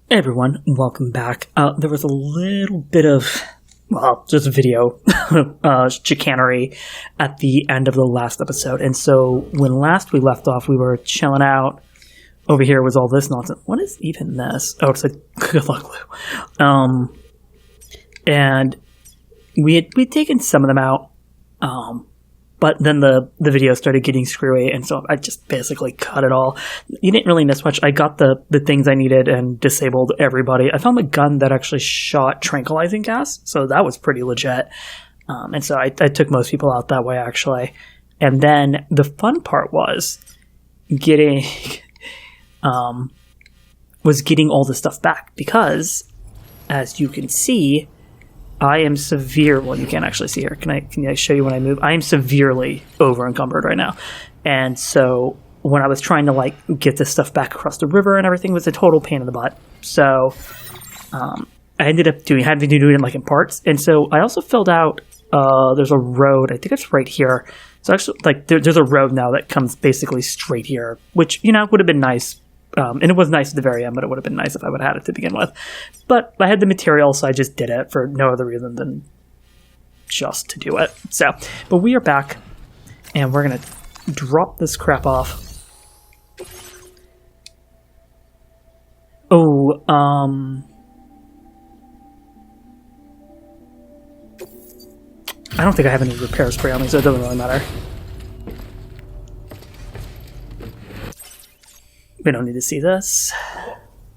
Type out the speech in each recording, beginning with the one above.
Hey everyone, welcome back. There was a little bit of, just video chicanery at the end of the last episode. And so when last we left off, we were chilling out. Over here was all this nonsense. What is even this? Oh, it's a good luck glue. And we'd taken some of them out. But then the video started getting screwy, and so I just basically cut it all. You didn't really miss much. I got the things I needed and disabled everybody. I found the gun that actually shot tranquilizing gas, so that was pretty legit. And so I took most people out that way, actually. And then the fun part was getting all the stuff back, because, as you can see, I am severe. Well, you can't actually see here. Can I show you when I move? I am severely over encumbered right now, and so when I was trying to get this stuff back across the river and everything, was a total pain in the butt. So I ended up having to do it in parts, and so I also filled out. There's a road. I think it's right here. So actually, there's a road now that comes basically straight here, which would have been nice. And it was nice at the very end, but it would have been nice if I would have had it to begin with. But I had the material, so I just did it for no other reason than just to do it. So, but we are back, and we're going to drop this crap off. Oh, I don't think I have any repair spray on me, so it doesn't really matter. We don't need to see this.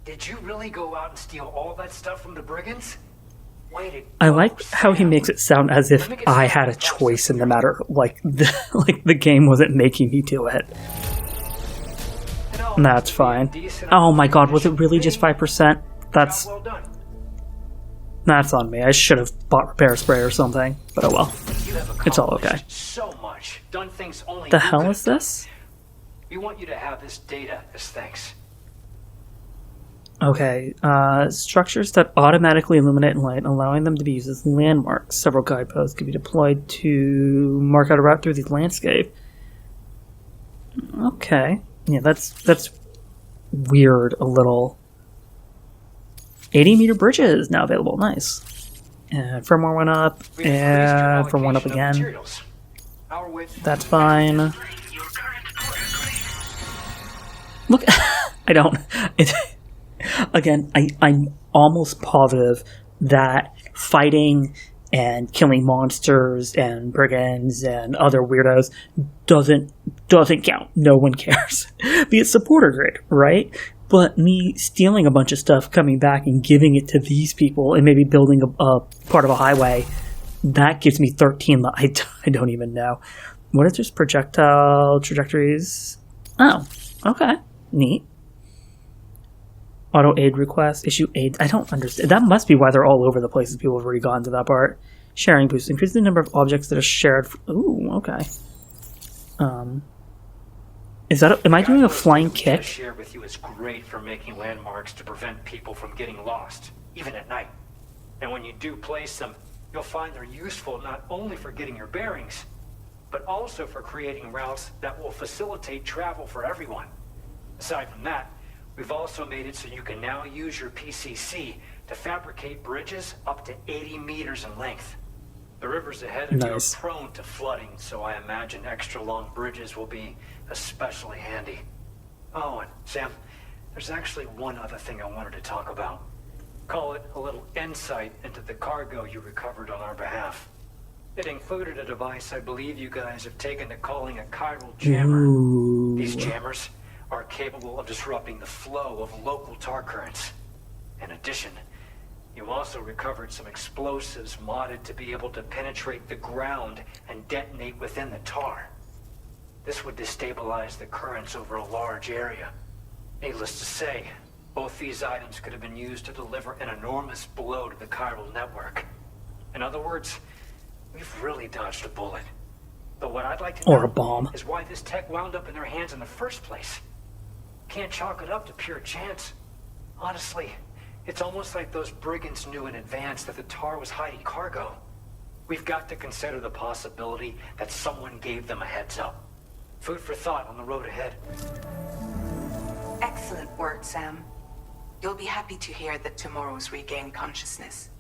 Did you really go out and steal all that stuff from the brigands? I like how he makes it sound as if I had a choice in the matter, the game wasn't making me do it. That's fine. Oh my god, was it really just 5%? That's on me. I should have bought repair spray or something, but oh well. It's all okay. The hell is this? We want you to have this data as thanks. Okay, structures that automatically illuminate in light, allowing them to be used as landmarks. Several guideposts can be deployed to mark out a route through the landscape. Okay, yeah, that's weird. A little. 80-meter bridges now available. Nice. And firmware went up, and firmware went up again. That's fine. Look, I don't. Again, I'm almost positive that fighting and killing monsters and brigands and other weirdos doesn't count. No one cares. Be it supporter grid, right? But me stealing a bunch of stuff, coming back and giving it to these people, and maybe building a part of a highway, that gives me 13. I don't even know. What is this? Projectile trajectories? Oh, okay. Neat. Auto aid request, issue aid. I don't understand. That must be why they're all over the place. People have already gotten to that part. Sharing boost. Increase the number of objects that are shared. Ooh, okay. Is that? Am I doing a flying kick? Share with you is great for making landmarks to prevent people from getting lost, even at night. And when you do place them, you'll find they're useful not only for getting your bearings, but also for creating routes that will facilitate travel for everyone. Aside from that, we've also made it so you can now use your PCC to fabricate bridges up to 80 meters in length. The rivers ahead of you are prone to flooding, so I imagine extra long bridges will be especially handy. Oh, and Sam, there's actually one other thing I wanted to talk about. Call it a little insight into the cargo you recovered on our behalf. It included a device I believe you guys have taken to calling a chiral jammer. Ooh. These jammers are capable of disrupting the flow of local tar currents. In addition, you also recovered some explosives modded to be able to penetrate the ground and detonate within the tar. This would destabilize the currents over a large area. Needless to say, both these items could have been used to deliver an enormous blow to the chiral network. In other words, we've really dodged a bullet. But what I'd like to know a bomb is why this tech wound up in their hands in the first place. Can't chalk it up to pure chance. Honestly, it's almost like those brigands knew in advance that the tar was hiding cargo. We've got to consider the possibility that someone gave them a heads up. Food for thought on the road ahead. Excellent work, Sam. You'll be happy to hear that tomorrow's regained consciousness.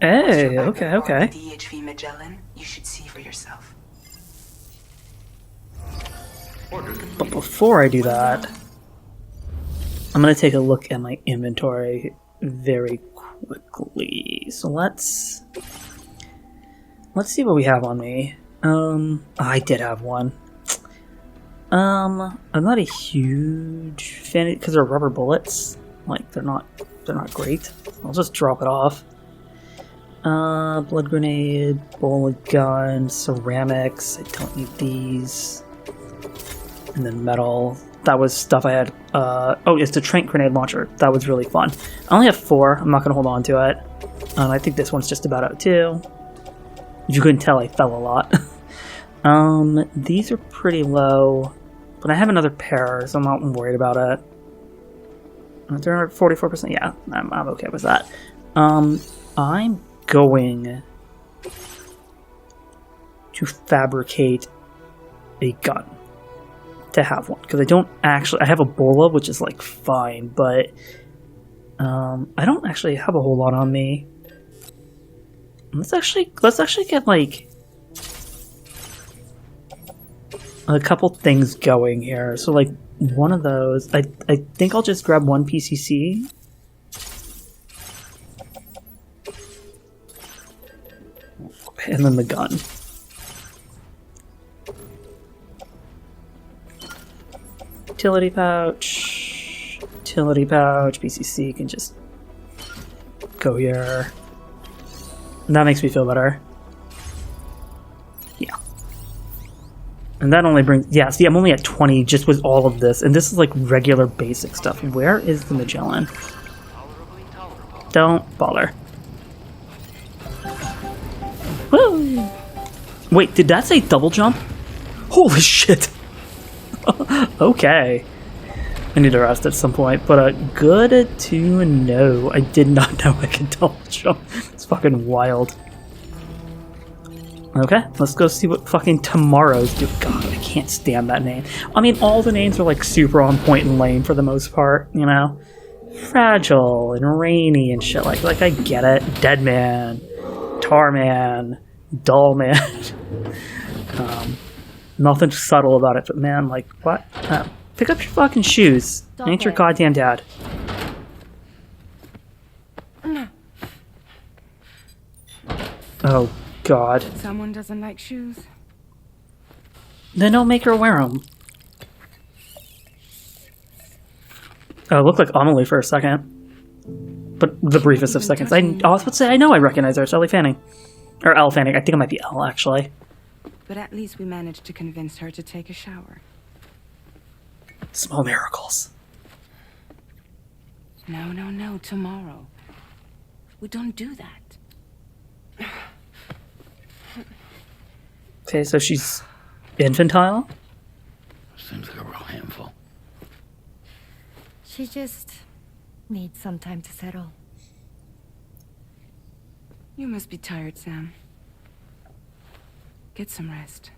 Hey, okay. The DHV Magellan, you should see for yourself. But before I do that, I'm going to take a look at my inventory very quickly. So let's see what we have on me. I did have one. I'm not a huge fan because they're rubber bullets. Like they're not great. I'll just drop it off. Blood grenade, bullet gun, ceramics. I don't need these. And then metal. That was stuff I had. Oh, it's the tranq grenade launcher. That was really fun. I only have 4. I'm not gonna hold on to it. I think this one's just about out too. If you couldn't tell, I fell a lot. These are pretty low, but I have another pair, so I'm not worried about it. They're 44%. Yeah, I'm okay with that. I'm going to fabricate a gun to have one because I don't actually. I have a bola, which is like fine, but I don't actually have a whole lot on me. Let's actually get like a couple things going here. So like one of those, I think I'll just grab one PCC. And then the gun. Utility pouch, PCC can just go here. And that makes me feel better. Yeah. And that only brings... Yeah, see, I'm only at 20 just with all of this. And this is like regular basic stuff. Where is the Magellan? Don't bother. Woo! Wait, did that say double jump? Holy shit! Okay. I need to rest at some point, but good to know. I did not know I could double jump. It's fucking wild. Okay, let's go see what fucking tomorrow's do. God, I can't stand that name. I mean, all the names are like super on point and lame for the most part, you know? Fragile and rainy and shit like I get it. Dead Man, Tar Man, Dull Man. Nothing subtle about it, but man, like, what? Pick up your fucking shoes. Ain't your goddamn dad. Oh, God. Someone doesn't like shoes? Then don't make her wear them. Oh, it looked like Amelie for a second. But the briefest of seconds. I was about to say, I know I recognize her. It's Ellie Fanning. Or Elle Fanning. I think it might be Elle, actually. But at least we managed to convince her to take a shower. Small miracles. No, tomorrow. We don't do that. Okay, so she's infantile? Seems like a real handful. She just needs some time to settle. You must be tired, Sam. Get some rest.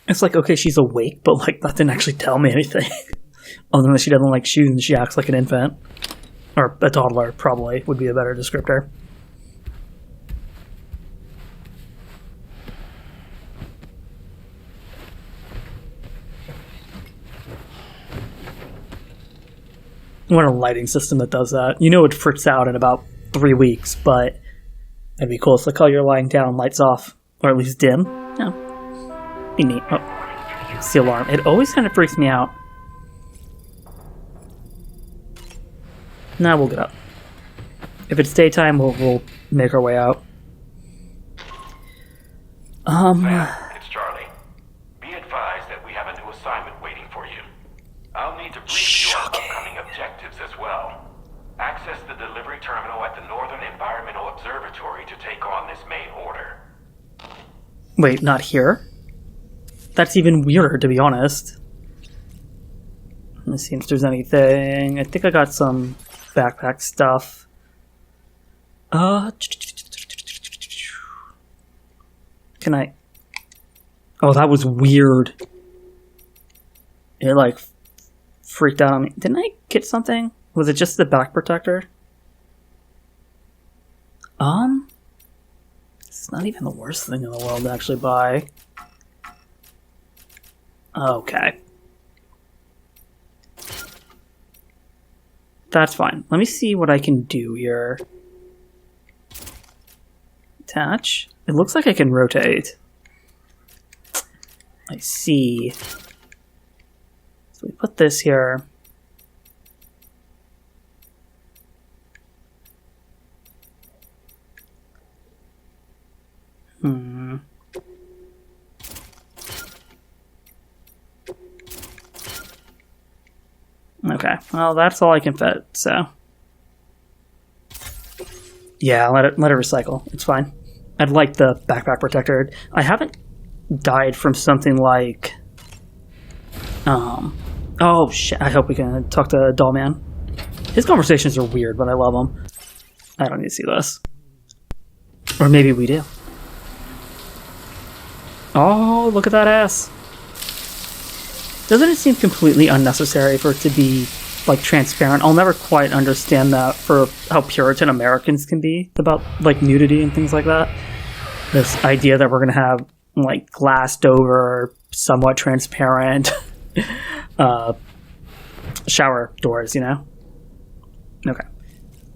It's like, okay, she's awake, but like that didn't actually tell me anything. Other than that she doesn't like shoes and she acts like an infant. Or a toddler, probably, would be a better descriptor. I want a lighting system that does that. You know it freaks out in about 3 weeks, but it'd be cool. It's like how you're lying down, lights off. Or at least dim. Yeah. Be neat. Oh. It's the alarm. It always kind of freaks me out. Now we'll get up. If it's daytime, we'll make our way out. It's Charlie. Be advised that we have a new assignment waiting for you. I'll need to brief you on upcoming objectives as well. Access the delivery terminal at the Northern Environmental Observatory to take on this main order. Wait, not here? That's even weirder, to be honest. Let's see if there's anything. I think I got some backpack stuff. Can I... Oh, that was weird. It, like, freaked out on me. Didn't I get something? Was it just the back protector? It's not even the worst thing in the world to actually buy. Okay. That's fine. Let me see what I can do here. Attach. It looks like I can rotate. I see. So we put this here. Okay, well, that's all I can fit, so... Yeah, let it recycle. It's fine. I'd like the backpack protector. I haven't died from something like... Oh, shit. I hope we can talk to Dollman. His conversations are weird, but I love them. I don't need to see this. Or maybe we do. Oh, look at that ass. Doesn't it seem completely unnecessary for it to be, like, transparent? I'll never quite understand that for how Puritan Americans can be about, like, nudity and things like that. This idea that we're going to have, like, glassed over, somewhat transparent shower doors, you know? Okay.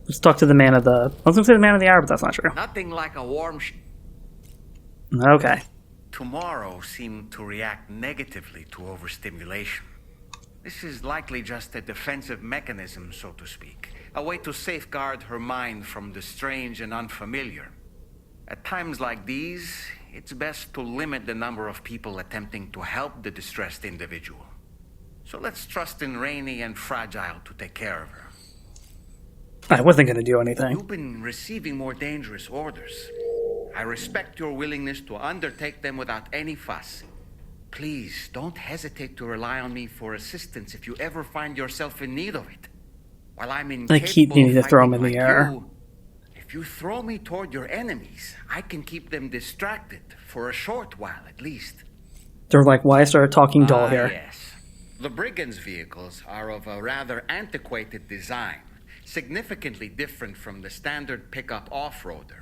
Let's talk to the man of the... I was going to say the man of the hour, but that's not true. Nothing like a warm... Okay. Tomorrow seemed to react negatively to overstimulation. This is likely just a defensive mechanism, so to speak. A way to safeguard her mind from the strange and unfamiliar. At times like these, it's best to limit the number of people attempting to help the distressed individual. So let's trust in Rainy and Fragile to take care of her. I wasn't going to do anything. You've been receiving more dangerous orders. I respect your willingness to undertake them without any fuss. Please, don't hesitate to rely on me for assistance if you ever find yourself in need of it. While I'm incapable I keep needing to throw them in the air. If you throw me toward your enemies, I can keep them distracted for a short while at least. They're like, why I started talking doll here. Yes. The brigands' vehicles are of a rather antiquated design, significantly different from the standard pickup off-roader.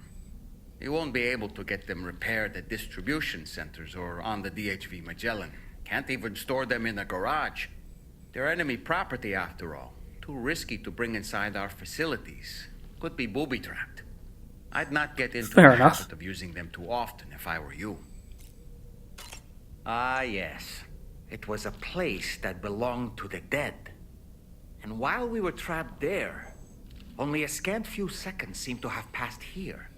You won't be able to get them repaired at distribution centers or on the DHV Magellan. Can't even store them in a garage. They're enemy property after all. Too risky to bring inside our facilities. Could be booby-trapped. I'd not get into the habit of using them too often if I were you. Ah, yes. It was a place that belonged to the dead. And while we were trapped there, only a scant few seconds seemed to have passed here.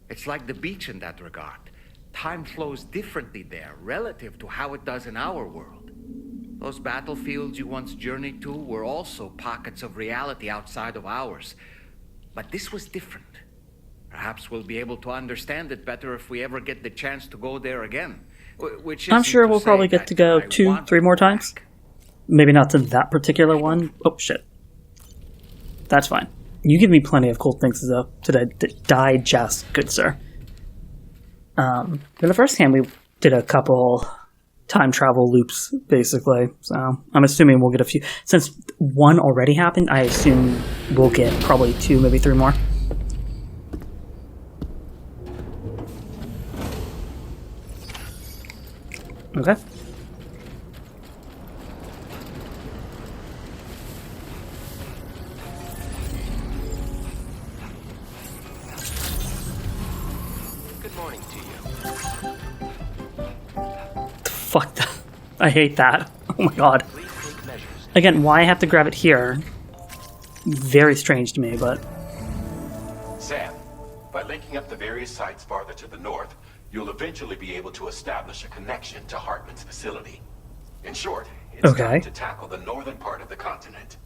It's like the beach in that regard. Time flows differently there, relative to how it does in our world. Those battlefields you once journeyed to were also pockets of reality outside of ours. But this was different. Perhaps we'll be able to understand it better if we ever get the chance to go there again. I'm sure we'll probably get to go 2, 3 more times. Maybe not to that particular one. Oh, shit. That's fine. You give me plenty of cool things to digest, good sir. In the first hand, we did a couple time travel loops, basically. So I'm assuming we'll get a few. Since one already happened, I assume we'll get probably 2, maybe 3 more. Okay. Fuck that. I hate that. Oh my god. Again, why I have to grab it here? Very strange to me, but... Sam, by linking up the various sites farther to the north, you'll eventually be able to establish a connection to Hartman's facility. In short, it's time to tackle the northern part of the continent.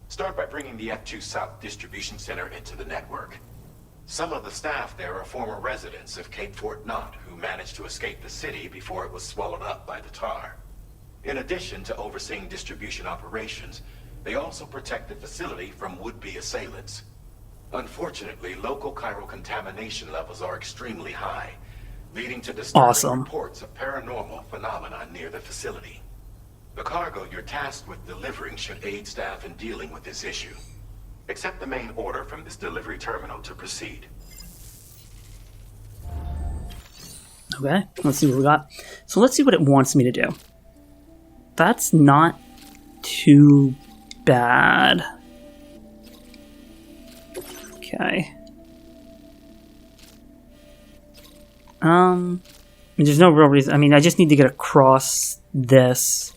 Start by bringing the F2 South Distribution Center into the network. Some of the staff there are former residents of Cape Fort Knott who managed to escape the city before it was swallowed up by the tar. In addition to overseeing distribution operations, they also protect the facility from would-be assailants. Unfortunately, local chiral contamination levels are extremely high. leading to disturbing Awesome. reports of paranormal phenomena near the facility. The cargo you're tasked with delivering should aid staff in dealing with this issue. Accept the main order from this delivery terminal to proceed. Okay, let's see what we got. So let's see what it wants me to do. That's not too bad. Okay. There's no real reason. I mean, I just need to get across this.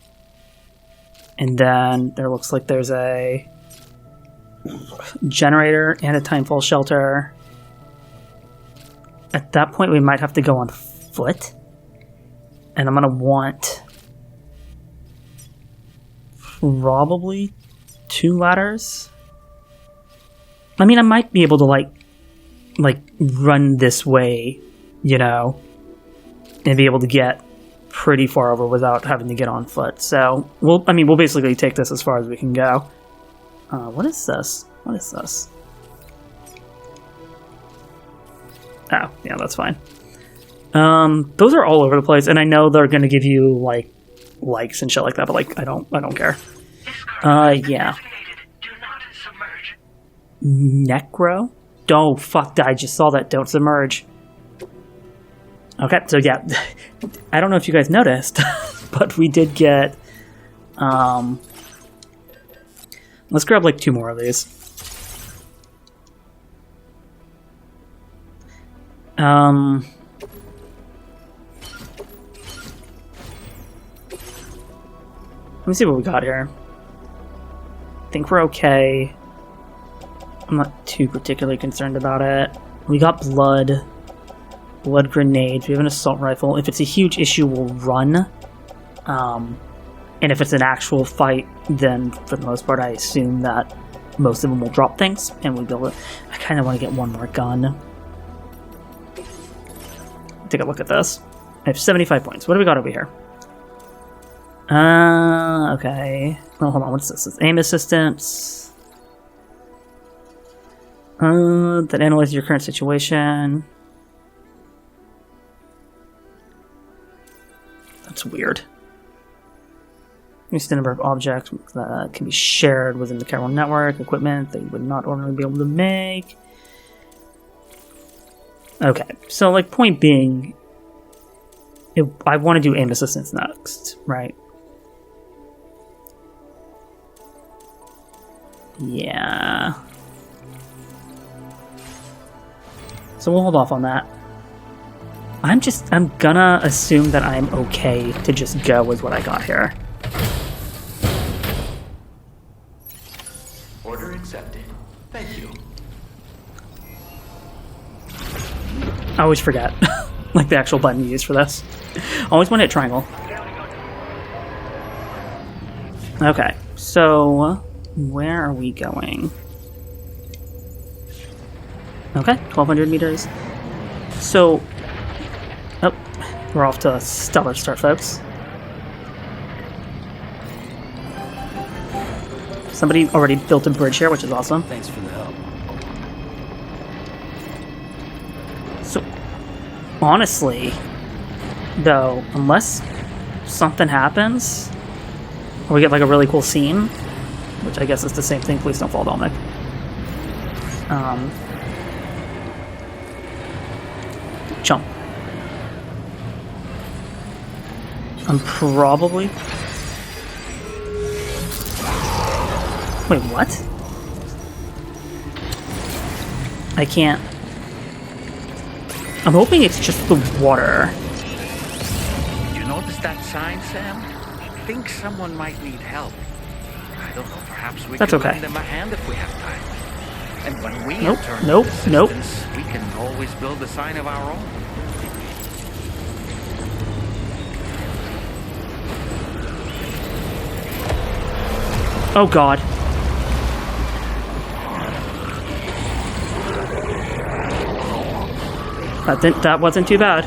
And then there looks like there's a generator and a timefall shelter. At that point, we might have to go on foot. And I'm going to want probably 2 ladders. I mean, I might be able to, like run this way, you know, and be able to get pretty far over without having to get on foot. So, we'll basically take this as far as we can go. What is this? What is this? Oh, yeah, that's fine. Those are all over the place, and I know they're going to give you, like, likes and shit like that, but, like, I don't care. Yeah. Necro? Oh, fuck, I just saw that. Don't submerge. Okay, so yeah. I don't know if you guys noticed, but we did get... let's grab, like, 2 more of these. Let me see what we got here. I think we're okay. I'm not too particularly concerned about it. We got blood grenades, we have an assault rifle. If it's a huge issue, we'll run. And if it's an actual fight, then for the most part, I assume that most of them will drop things, and we'll be able to... I kind of want to get one more gun. Take a look at this. I have 75 points. What do we got over here? Okay. Well, hold on, what's this? It's aim assistance. That analyzes your current situation. That's weird. Use the number of objects that can be shared within the Chiral Network, equipment that you would not ordinarily be able to make. Okay, so, like, point being, I want to do aim assistance next, right? Yeah. So we'll hold off on that. I'm gonna assume that I'm okay to just go with what I got here. Order accepted. Thank you. I always forget, like, the actual button you use for this. Always want to hit triangle. Okay, so where are we going? Okay, 1,200 meters. So, oh, we're off to a stellar start, folks. Somebody already built a bridge here, which is awesome. Thanks for the help. So, honestly, though, unless something happens, or we get, like, a really cool scene, which I guess is the same thing, please don't fall, Dominic. Jump. I'm probably... Wait, what? I can't... I'm hoping it's just the water. Did you notice that sign, Sam? I think someone might need help. I don't know, perhaps we That's can okay. lend them a hand if we have time. And when we Nope, return nope, to nope. assistance, we can always build a sign of our own. Oh god. That wasn't too bad.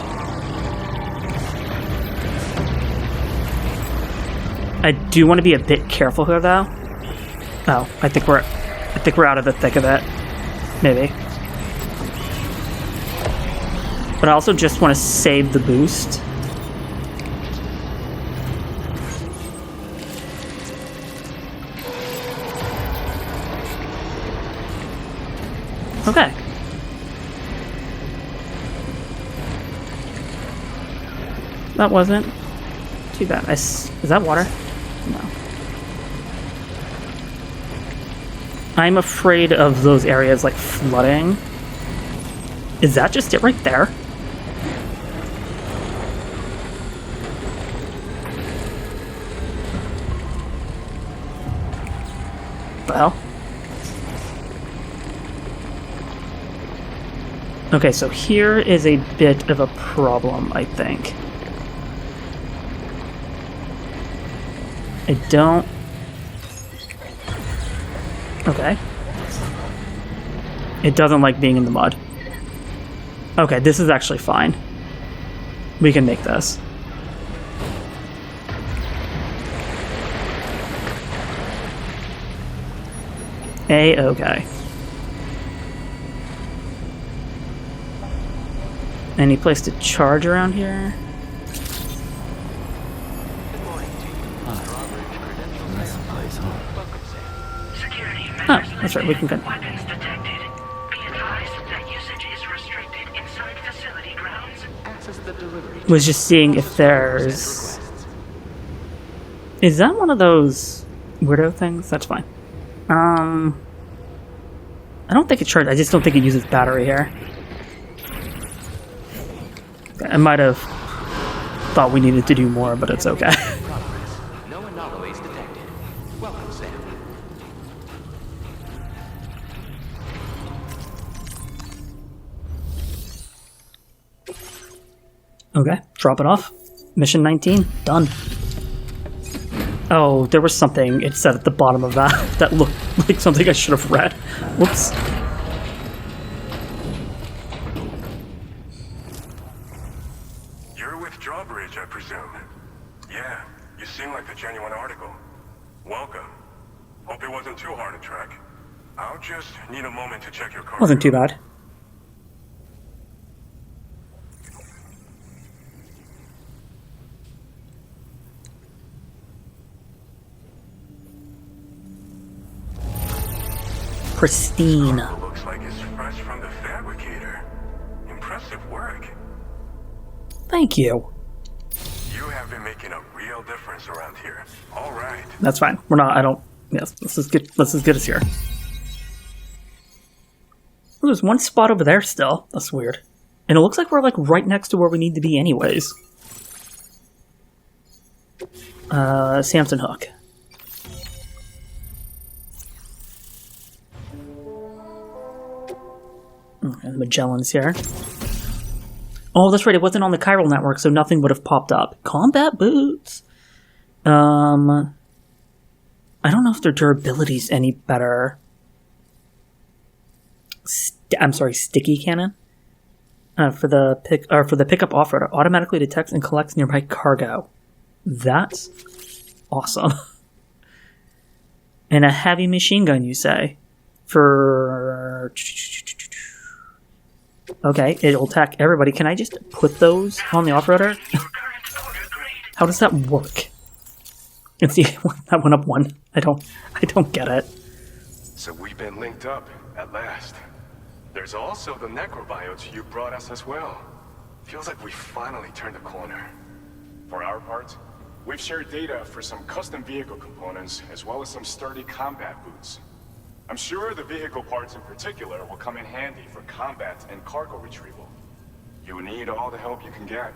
I do want to be a bit careful here, though. Oh, I think we're out of the thick of it. Maybe. But I also just want to save the boost. Okay. That wasn't too bad. Is that water? No. I'm afraid of those areas like flooding. Is that just it right there? Well. Okay, so here is a bit of a problem, I think. I don't... Okay. It doesn't like being in the mud. Okay, this is actually fine. We can make this. A-okay. Any place to charge around here? Oh, that's right, we can go. Was just seeing if there's... Is that one of those weirdo things? That's fine. I don't think it charged. I just don't think it uses battery here. I might have thought we needed to do more, but it's okay. No anomalies detected. Welcome, Sam. Okay, drop it off. Mission 19, done. Oh, there was something it said at the bottom of that that looked like something I should have read. Whoops. You're with Drawbridge, I presume. Yeah, you seem like a genuine article. Welcome. Hope it wasn't too hard to track. I'll just need a moment to check your car. Wasn't too bad. Pristine. Looks like it's fresh from the fabricator. Impressive work. Thank you. You have been making a real difference around here. All right. That's fine. We're not. I don't. Yes, this is good. This is good as here. Oh, there's one spot over there still. That's weird. And it looks like we're like right next to where we need to be, anyways. Samson Hook. And Magellan's here. Oh, that's right. It wasn't on the Chiral Network, so nothing would have popped up. Combat boots. I don't know if their durability's any better. I'm sorry, sticky cannon. For the pickup off-road, automatically detects and collects nearby cargo. That's awesome. And a heavy machine gun, you say? For... Okay, it'll attack everybody. Can I just put those on the off-roader? How does that work? Let's see, that went up one. I don't get it. So we've been linked up, at last. There's also the necrobiotes you brought us as well. Feels like we finally turned a corner. For our part, we've shared data for some custom vehicle components, as well as some sturdy combat boots. I'm sure the vehicle parts in particular will come in handy for combat and cargo retrieval. You need all the help you can get,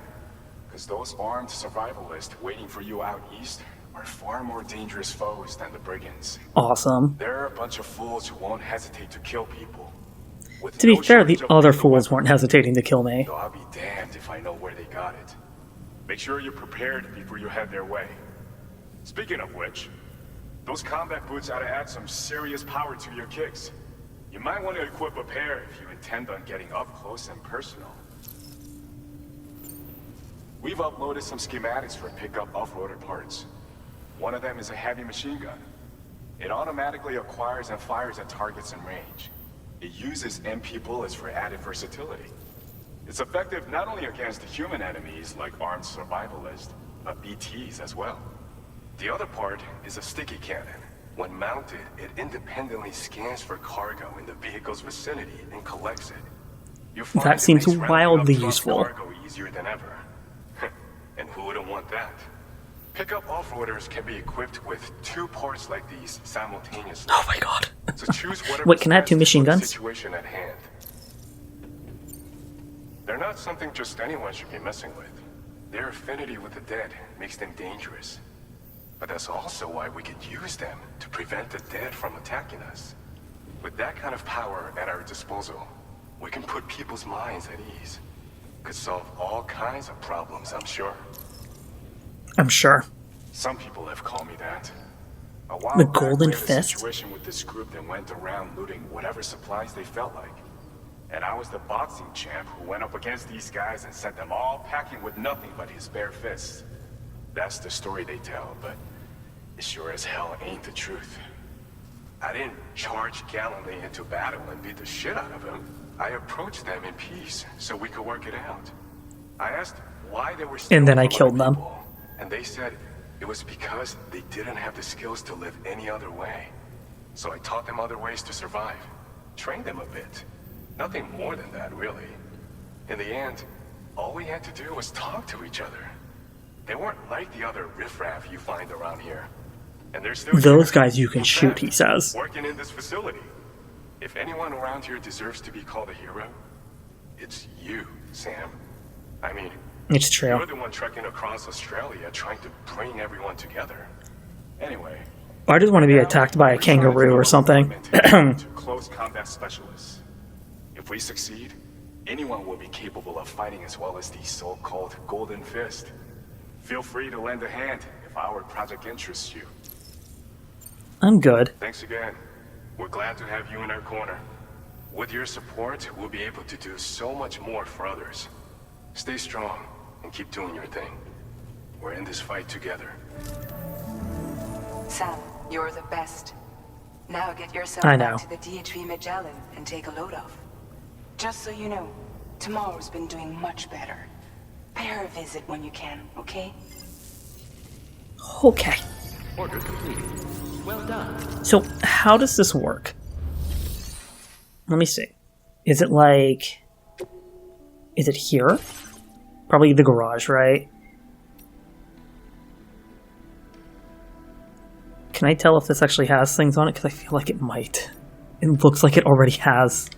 because those armed survivalists waiting for you out east are far more dangerous foes than the brigands. Awesome. They're a bunch of fools who won't hesitate to kill people. To be fair, the other fools weren't hesitating to kill me. Though I'll be damned if I know where they got it. Make sure you're prepared before you head their way. Speaking of which, those combat boots ought to add some serious power to your kicks. You might want to equip a pair if you intend on getting up close and personal. We've uploaded some schematics for pickup off-roader parts. One of them is a heavy machine gun. It automatically acquires and fires at targets in range. It uses MP bullets for added versatility. It's effective not only against human enemies like armed survivalists, but BTs as well. The other part is a sticky cannon. When mounted, it independently scans for cargo in the vehicle's vicinity and collects it. That seems wildly useful. Cargo easier than ever. And who wouldn't want that? Pickup off-roaders can be equipped with 2 parts like these simultaneously. Oh my god. So choose whatever. Wait, can I have 2 machine guns? Situation at hand. They're not something just anyone should be messing with. Their affinity with the dead makes them dangerous. But that's also why we could use them to prevent the dead from attacking us. With that kind of power at our disposal, we can put people's minds at ease. Could solve all kinds of problems, I'm sure. I'm sure. Some people have called me that. A while The back, Golden we had a Fist? situation with this group that went around looting whatever supplies they felt like. And I was the boxing champ who went up against these guys and sent them all packing with nothing but his bare fists. That's the story they tell, but it sure as hell ain't the truth. I didn't charge gallantly into battle and beat the shit out of them. I approached them in peace so we could work it out. I asked why they were stealing And then I from killed other them. people, and they said it was because they didn't have the skills to live any other way. So I taught them other ways to survive. Trained them a bit. Nothing more than that, really. In the end, all we had to do was talk to each other. They weren't like the other riffraff you find around here. And they're still Those here. guys you can In shoot, fact, he says. working in this facility. If anyone around here deserves to be called a hero, it's you, Sam. I mean, It's true. you're the one trekking across Australia trying to bring everyone together. Anyway, I just want to be attacked by a kangaroo or something. to close combat specialists. If we succeed, anyone will be capable of fighting as well as the so-called Golden Fist. Feel free to lend a hand if our project interests you. I'm good. Thanks again. We're glad to have you in our corner. With your support, we'll be able to do so much more for others. Stay strong and keep doing your thing. We're in this fight together. Sam, you're the best. Now get yourself I know. back to the DHV Magellan and take a load off. Just so you know, tomorrow's been doing much better. Pay her a visit when you can, okay? Okay. Order completed. Well done. So, how does this work? Let me see. Is it like... Is it here? Probably the garage, right? Can I tell if this actually has things on it? Because I feel like it might. It looks like it already has.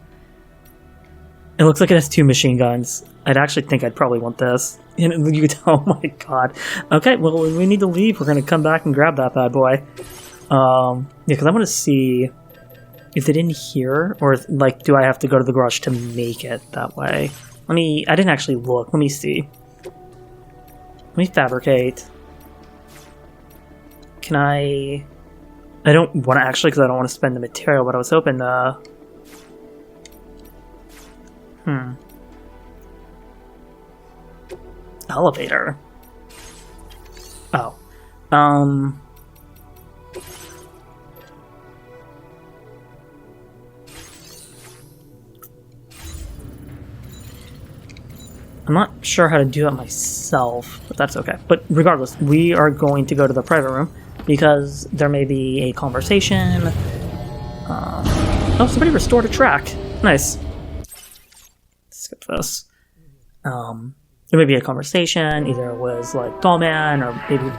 It looks like it has 2 machine guns. I'd actually think I'd probably want this. And you could tell, oh my god. Okay, well, we need to leave. We're going to come back and grab that bad boy. Yeah, because I want to see... Is it in here? Or, like, do I have to go to the garage to make it that way? Let me... I didn't actually look. Let me see. Let me fabricate. Can I... I don't want to actually, because I don't want to spend the material, but I was hoping Elevator. Oh. I'm not sure how to do it myself, but that's okay. But regardless, we are going to go to the private room because there may be a conversation. Oh, somebody restored a track. Nice. Skip this. There may be a conversation. Either it was like Dollman, or maybe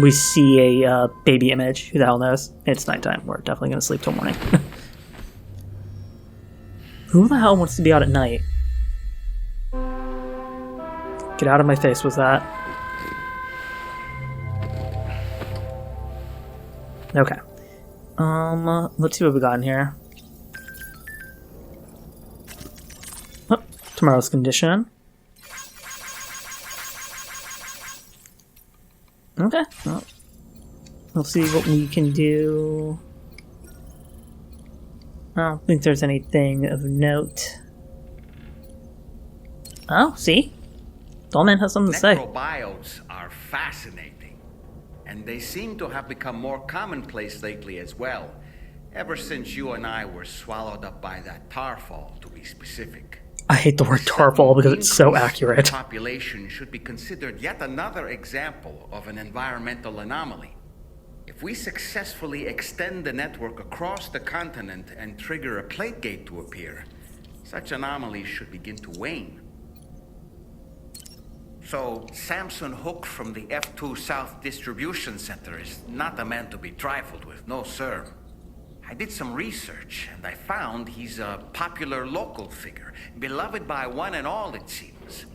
we see a baby image. Who the hell knows? It's nighttime. We're definitely going to sleep till morning. Who the hell wants to be out at night? Get out of my face, was that? Okay. Let's see what we got in here. Oh, tomorrow's condition. Okay. Well, we'll see what we can do. I don't think there's anything of note. Oh, see? Dollman has something to say. Necrobiotes are fascinating, and they seem to have become more commonplace lately as well, ever since you and I were swallowed up by that tarfall, to be specific. I hate the word tarpal because it's so accurate. The population should be considered yet another example of an environmental anomaly. If we successfully extend the network across the continent and trigger a plate gate to appear, such anomalies should begin to wane. So, Samson Hook from the F2 South Distribution Center is not a man to be trifled with, no sir. I did some research, and I found he's a popular local figure, beloved by one and all, it seems.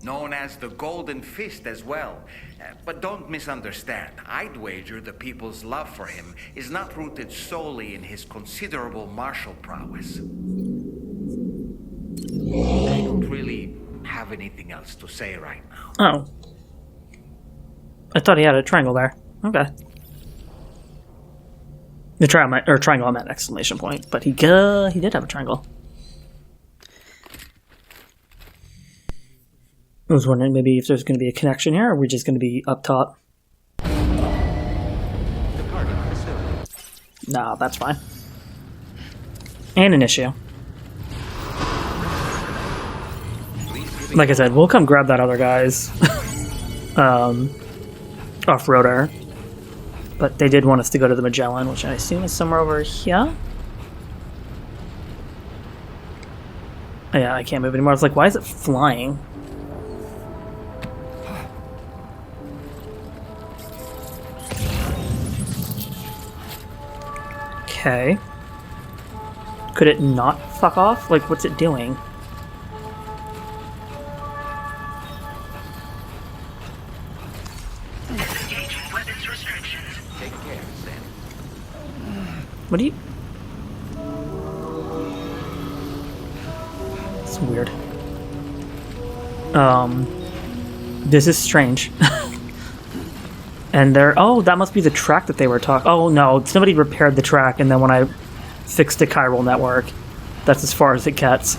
Known as the Golden Fist as well. But don't misunderstand. I'd wager the people's love for him is not rooted solely in his considerable martial prowess. I don't really have anything else to say right now. Oh. I thought he had a triangle there. Okay. The triangle I meant exclamation point, but he did have a triangle. I was wondering maybe if there's going to be a connection here, or we're just going to be up top. No, that's fine. And an issue. Like I said, we'll come grab that other guy's off-roader. But they did want us to go to the Magellan, which I assume is somewhere over here. Oh, yeah, I can't move anymore. I was like, why is it flying? Okay. Could it not fuck off? Like, what's it doing? What do you... It's weird. This is strange. And they're... Oh, that must be the track that they were talking... Oh, no. Somebody repaired the track, and then when I fixed the chiral network, that's as far as it gets.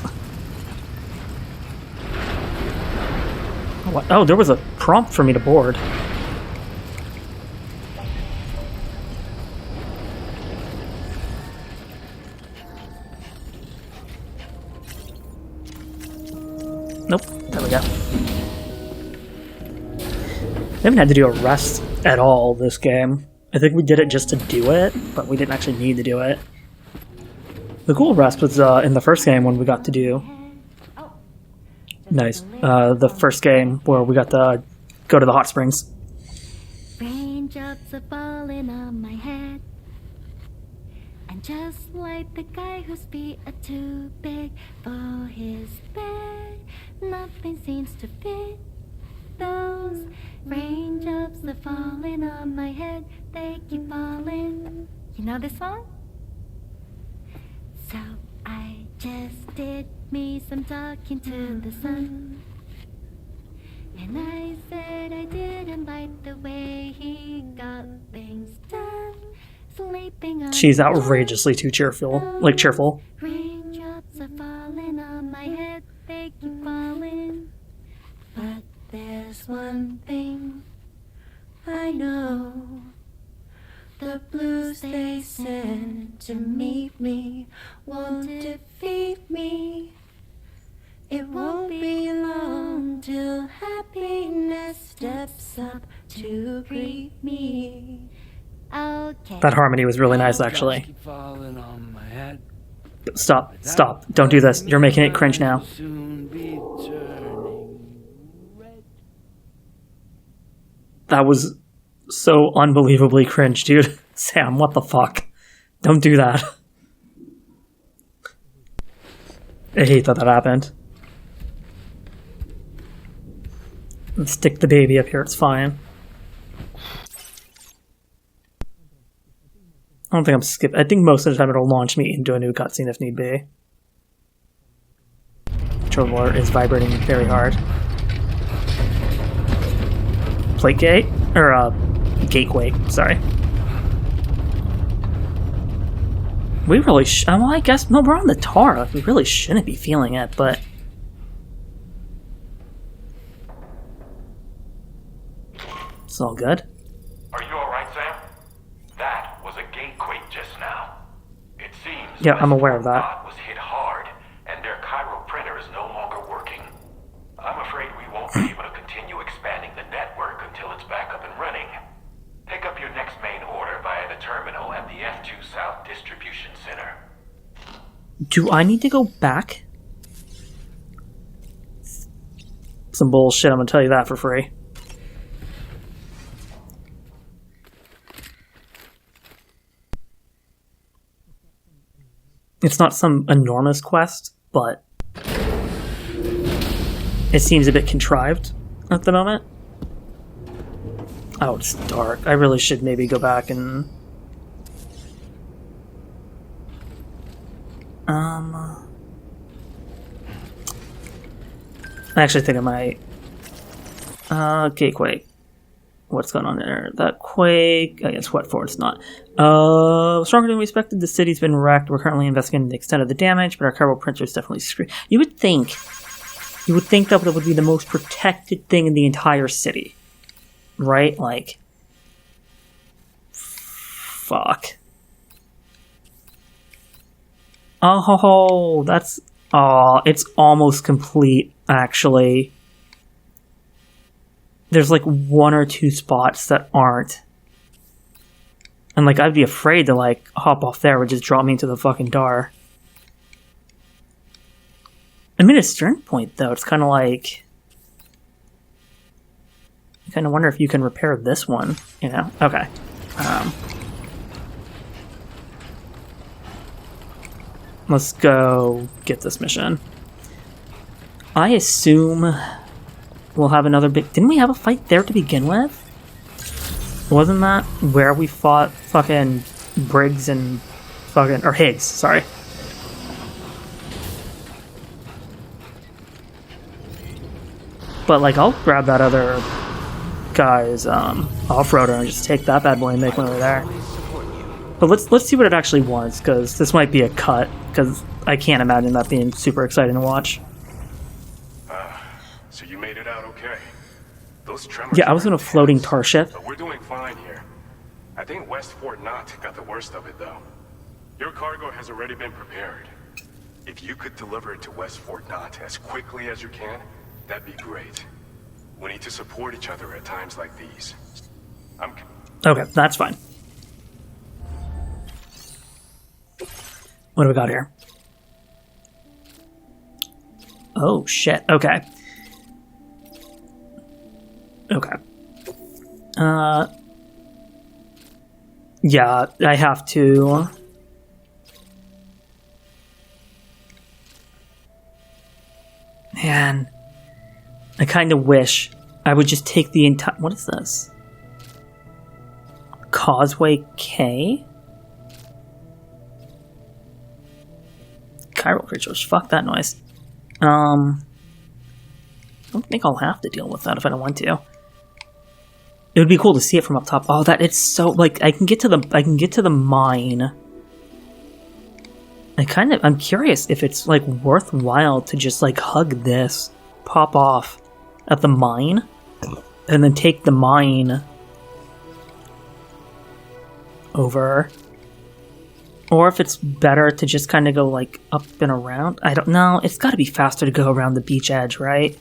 What? Oh, there was a prompt for me to board. Nope. There we go. We haven't had to do a rest at all this game. I think we did it just to do it, but we didn't actually need to do it. The cool rest was in the first game when we got to do... Nice. The first game where we got to go to the hot springs. Raindrops are falling on my head. And just like the guy whose feet are too big for his bed, nothing seems to fit. Those raindrops are falling on my head, they keep falling. You know this song? So I just did me some talking to the sun. And I said I didn't like the way he got things done. Sleeping on She's outrageously too cheerful. Like, cheerful. Raindrops are falling on my head, they keep falling. But there's one thing I know. The blues they send to meet me won't defeat me. It won't be long till happiness steps up to greet me. Okay. That harmony was really nice, actually. Keep falling on my head. Stop. Stop. Don't do this. You're making it cringe now. Soon be turning red. That was so unbelievably cringe, dude. Sam, what the fuck? Don't do that. I hate that happened. Let's stick the baby up here, it's fine. I don't think I'm skipping. I think most of the time it'll launch me into a new cutscene if need be. Controller is vibrating very hard. Plate gate? Or, gateway, sorry. We really well, I guess, no, we're on the tar. Like, we really shouldn't be feeling it, but... It's all good. Are you alright, Sam? That was a gatequake just now. It seems... Yeah, I'm aware of that. was hit hard, and their Cairo printer is no Do I need to go back? Some bullshit, I'm gonna tell you that for free. It's not some enormous quest, but it seems a bit contrived at the moment. Oh, it's dark. I really should maybe go back and... I actually think I might... okay, Quake. What's going on there? That Quake... I guess what for? It's not. Stronger than we expected. The city's been wrecked. We're currently investigating the extent of the damage, but our cardboard printer is definitely screwed. You would think that would be the most protected thing in the entire city. Right? Like... Fuck. Oh, that's... Oh, it's almost complete, actually. There's like 1 or 2 spots that aren't. And like, I'd be afraid to like hop off there, would just draw me into the fucking dar. I mean, at a certain point though, it's kind of like... I kind of wonder if you can repair this one, you know? Okay. Let's go get this mission. I assume we'll have another big... Didn't we have a fight there to begin with? Wasn't that where we fought fucking Briggs and fucking... Or Higgs, sorry. But, like, I'll grab that other guy's off-roader and just take that bad boy and make one over there. But let's see what it actually wants, because this might be a cut, because I can't imagine that being super exciting to watch. So you made it out okay. Those tremors... Yeah, I was in a floating tar ship. But we're doing fine here. I think West Fort Knott got the worst of it, though. Your cargo has already been prepared. If you could deliver it to West Fort Knott as quickly as you can, that'd be great. We need to support each other at times like these. Okay, that's fine. What do we got here? Oh, shit. Okay. Okay. Yeah, I have to... Man. I kind of wish I would just take the entire... What is this? Causeway K? Chiral creatures. Fuck that noise. I don't think I'll have to deal with that if I don't want to. It would be cool to see it from up top. Oh, that it's so like I can get to the mine. I'm curious if it's like worthwhile to just like hug this, pop off at the mine, and then take the mine over. Or if it's better to just kind of go, like, up and around. I don't know. It's got to be faster to go around the beach edge, right?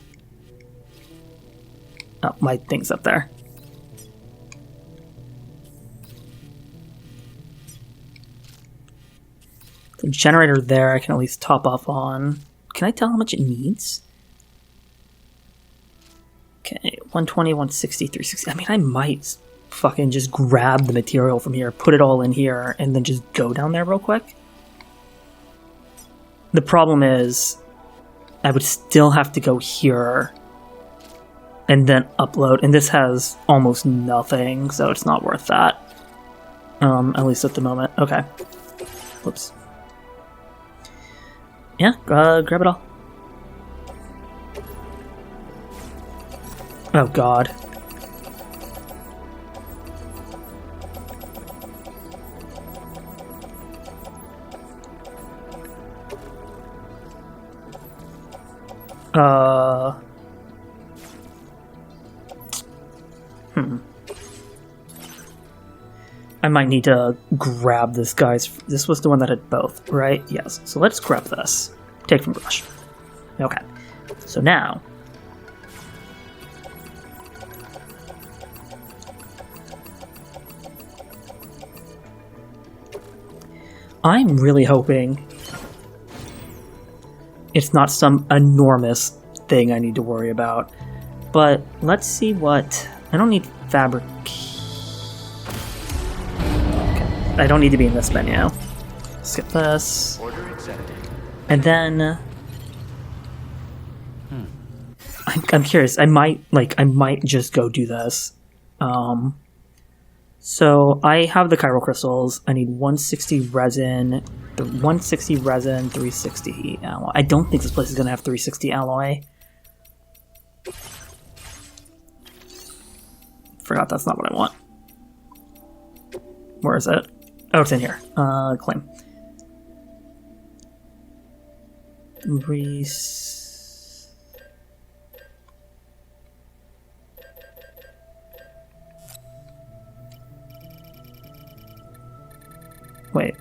Oh, my thing's up there. The generator there I can at least top off on. Can I tell how much it needs? Okay, 120, 160, 360. I mean, I might... fucking just grab the material from here, put it all in here, and then just go down there real quick. The problem is, I would still have to go here and then upload, and this has almost nothing, so it's not worth that. At least at the moment. Okay. Whoops. Yeah, grab it all. Oh god. I might need to grab this guy's... This was the one that had both, right? Yes. So let's grab this. Take from brush. Okay. So now... I'm really hoping it's not some enormous thing I need to worry about. But let's see what... I don't need fabric... Okay. I don't need to be in this menu. Skip this. Order accepted. And then... I'm curious. I might just go do this. So I have the chiral crystals. I need 160 resin, 360 alloy. I don't think this place is gonna have 360 alloy. Forgot that's not what I want. Where is it? Oh, it's in here. Claim. Wait.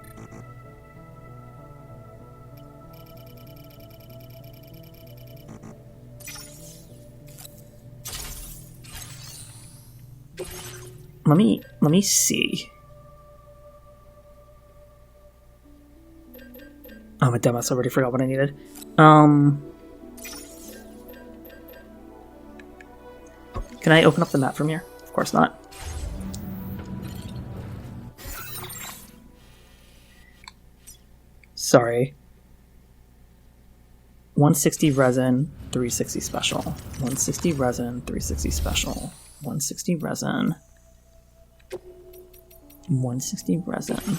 Let me see. Oh, I'm a dumbass. I already forgot what I needed. Can I open up the map from here? Of course not. Sorry. 160 resin, 360 special. 160 resin, 360 special. 160 resin. 160 resin.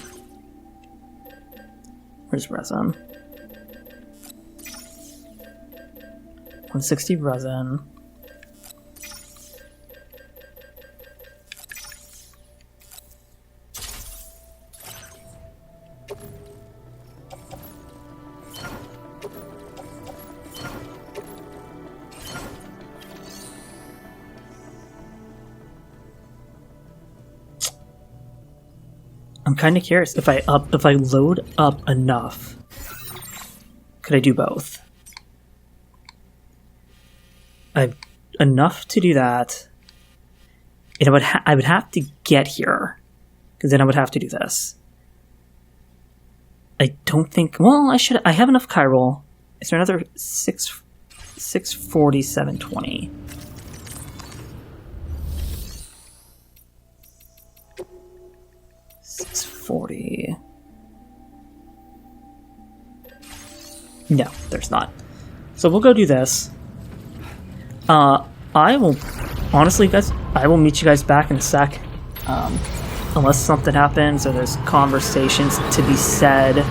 Where's resin? 160 resin. I'm kind of curious if I load up enough, could I do both? I've enough to do that, and I would have to get here, because then I would have to do this. I don't think. Well, I have enough chiral. Is there another 640, 720? No, there's not. So we'll go do this. I will, honestly, guys, I will meet you guys back in a sec. Unless something happens or there's conversations to be said.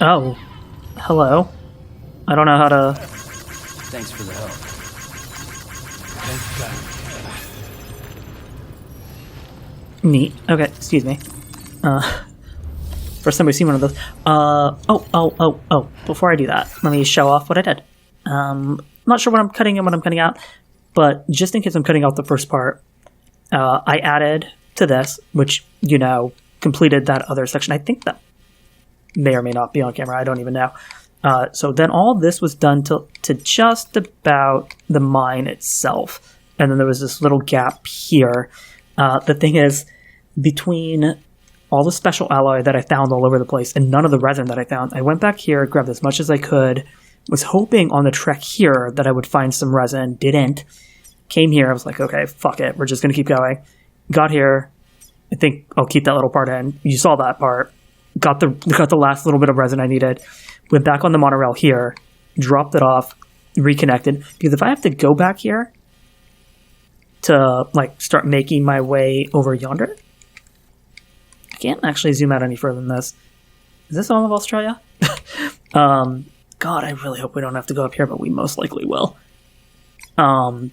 Oh, hello. I don't know how to... Thanks for the help. Neat. Okay, excuse me. First time we've seen one of those. Oh. Before I do that, let me show off what I did. Not sure what I'm cutting and what I'm cutting out, but just in case I'm cutting out the first part, I added to this, which, completed that other section. I think that may or may not be on camera. I don't even know. So then all this was done to just about the mine itself. And then there was this little gap here. The thing is, between all the special alloy that I found all over the place and none of the resin that I found, I went back here, grabbed as much as I could, was hoping on the trek here that I would find some resin. Didn't. Came here. I was like, okay, fuck it. We're just going to keep going. Got here. I think I'll keep that little part in. You saw that part. Got the last little bit of resin I needed. Went back on the monorail here, dropped it off, reconnected. Because if I have to go back here to start making my way over yonder, I can't actually zoom out any further than this. Is this all of Australia? God, I really hope we don't have to go up here, but we most likely will. I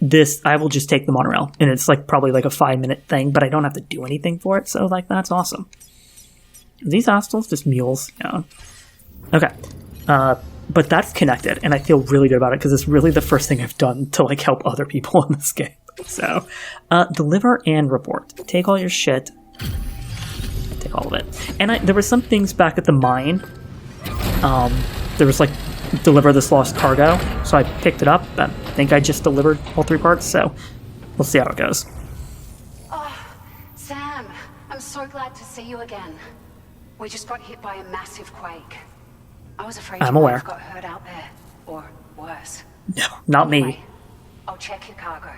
will just take the monorail, and it's probably a 5-minute thing, but I don't have to do anything for it, so that's awesome. These hostiles, just mules, yeah. Okay. But that's connected, and I feel really good about it, because it's really the first thing I've done to, help other people in this game. So, deliver and report. Take all your shit. Take all of it. And there were some things back at the mine. There was like, deliver this lost cargo. So I picked it up. I think I just delivered all 3 parts. So we'll see how it goes. Oh, Sam, I'm so glad to see you again. We just got hit by a massive quake. I was afraid I'm you aware. got hurt out there. Or worse. No, not Anyway, me. I'll check your cargo.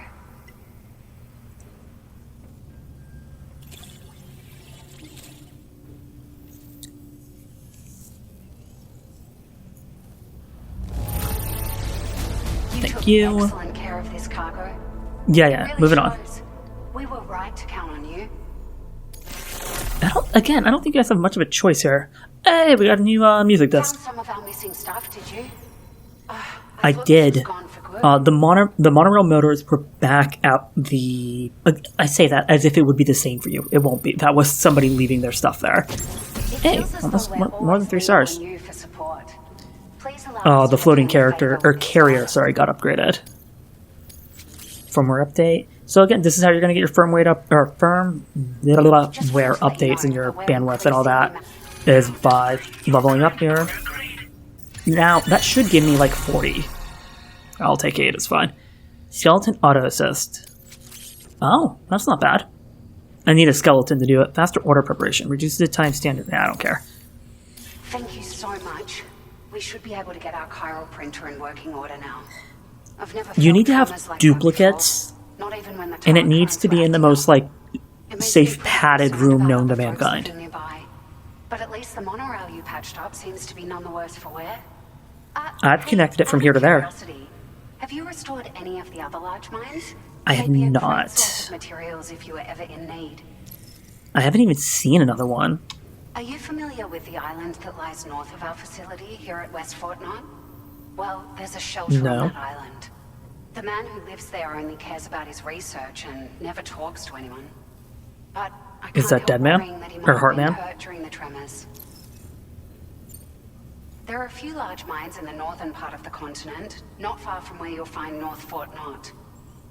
Thank you. Excellent care of this cargo. Yeah, It really moving on. shows. We were right to count on you. I don't think you guys have much of a choice here. Hey, we got a new music disc. Found some of our missing stuff, did you? I thought did. this was gone for good. The monorail motors were back at the... I say that as if it would be the same for you. It won't be. That was somebody leaving their stuff there. Hey, almost more than 3 stars. Oh, the floating character, or carrier, sorry, got upgraded. Firmware update. So again, this is how you're going to get your firmware updates and your bandwidth and all that, is by leveling up here. Now, that should give me like 40. I'll take 8, it's fine. Skeleton auto assist. Oh, that's not bad. I need a skeleton to do it. Faster order preparation. Reduces the time standard. Nah, I don't care. Thank you so much. We should be able to get our chiral printer in working order now. I've never You need to felt have traumas like duplicates, that before, not even when the and it time needs to be in the most, like, safe padded room known to mankind. nearby. But at least the monorail you patched up seems to be none the worse for wear. I've connected it from here to there. Have you restored any of the other large mines? I have They'd be a great not. source of materials if you were ever in need. I haven't even seen another one. Are you familiar with the island that lies north of our facility here at West Fortnite? Well, there's a shelter No. on that island. The man who lives there only cares about his research and never talks to anyone. But I Is can't that help Dead Man? worrying that he Or might have Heart been Man? hurt during the tremors. There are a few large mines in the northern part of the continent, not far from where you'll find North Fort Knott.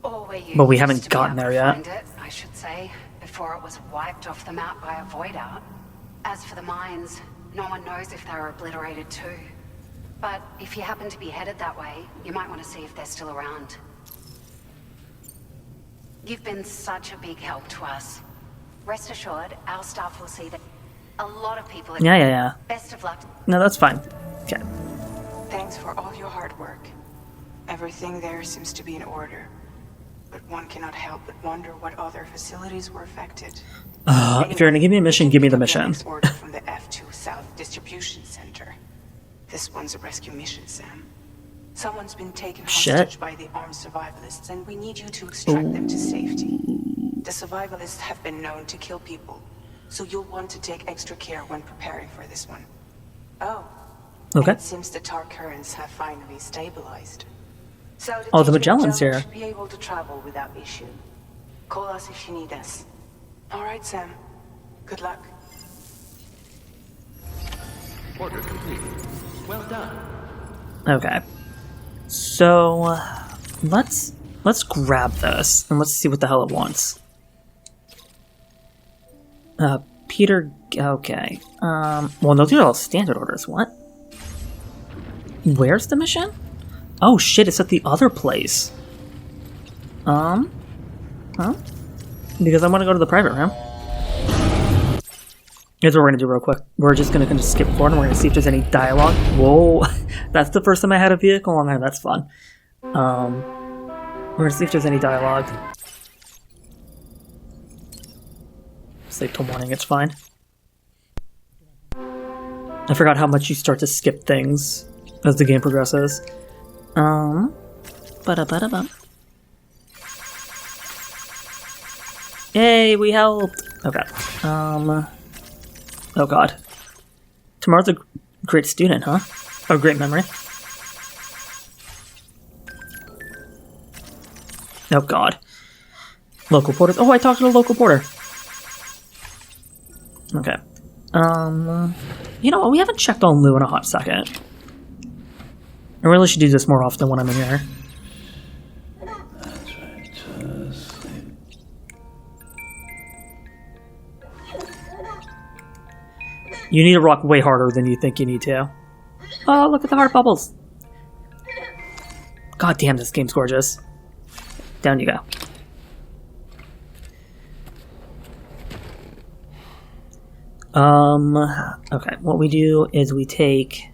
Or where you But we used haven't to be gotten able there to yet. find it, I should say, before it was wiped off the map by a void out. As for the mines, no one knows if they were obliterated too. But if you happen to be headed that way, you might want to see if they're still around. You've been such a big help to us. Rest assured, our staff will see that a lot of people are... Yeah. Best of luck. No, that's fine. Okay. Thanks for all your hard work. Everything there seems to be in order. But one cannot help but wonder what other facilities were affected. If you're gonna give me a mission, give me the mission. Next order from the F2 South Distribution Center. This one's a rescue mission, Sam. Someone's been taken hostage by the armed survivalists, and we need you to extract them to safety. The survivalists have been known to kill people, so you'll want to take extra care when preparing for this one. Oh. Okay. It seems the tar currents have finally stabilized. So The Magellan's here. should be able to travel without issue. Call us if you need us. All right, Sam. Good luck. Order complete. Well done. Okay. So, let's grab this, and let's see what the hell it wants. Peter, okay. Well, no, these are all standard orders. What? Where's the mission? Oh shit, it's at the other place. Huh? Because I want to go to the private room. Here's what we're gonna do real quick. We're just gonna skip forward and we're gonna see if there's any dialogue. Whoa, that's the first time I had a vehicle on there. That's fun. We're gonna see if there's any dialogue. Sleep till morning, it's fine. I forgot how much you start to skip things as the game progresses. Ba-da-ba-da-bum. Yay, we helped! Okay. Oh god. Tomorrow's a great student, huh? Oh, great memory. Oh god. Local porters. Oh, I talked to the local porter. Okay. You know what? We haven't checked on Lou in a hot second. I really should do this more often when I'm in here. That's right. You need to rock way harder than you think you need to. Oh, look at the heart bubbles. God damn, this game's gorgeous. Down you go. Okay, what we do is we take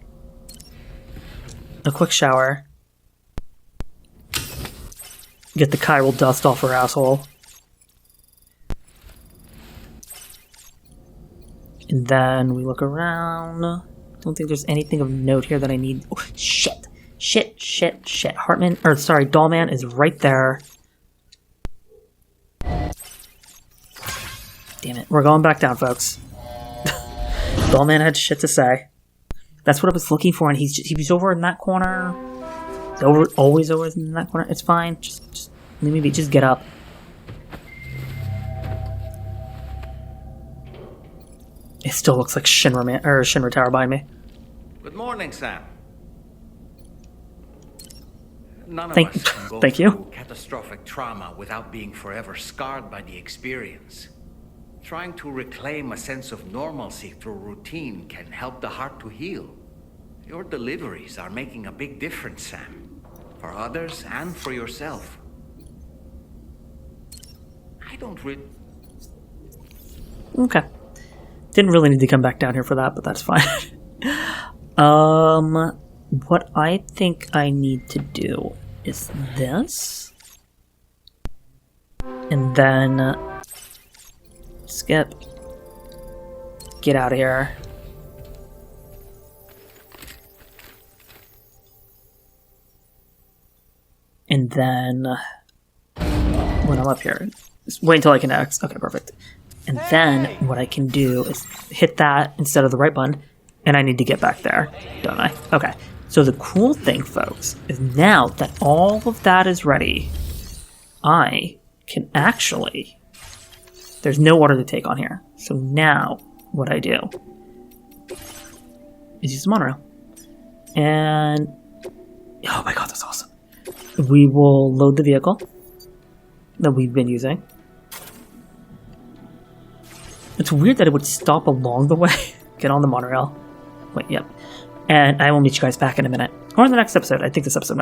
a quick shower. Get the chiral dust off her asshole. And then we look around. I don't think there's anything of note here that I need. Oh, shit. Shit. Hartman, or sorry, Dollman is right there. Damn it. We're going back down, folks. Dollman had shit to say. That's what I was looking for, and he was over in that corner. He's always over in that corner. It's fine. Just let me be. Just get up. It still looks like Shinra Tower behind me. Good morning, Sam. None of us can go thank through you. catastrophic trauma without being forever scarred by the experience. Trying to reclaim a sense of normalcy through routine can help the heart to heal. Your deliveries are making a big difference, Sam. For others and for yourself. I don't really... Okay. Didn't really need to come back down here for that, but that's fine. What I think I need to do is this. And then... skip. Get out of here. And then... when I'm up here... just wait until I can X. Okay, perfect. And then what I can do is hit that instead of the right button, and I need to get back there, don't I? Okay. So the cool thing, folks, is now that all of that is ready, I can actually... there's no order to take on here. So now what I do is use the monorail. And... oh my god, that's awesome. We will load the vehicle that we've been using. It's weird that it would stop along the way. Get on the monorail. Wait, yep. And I will meet you guys back in a minute. Or in the next episode. I think this episode might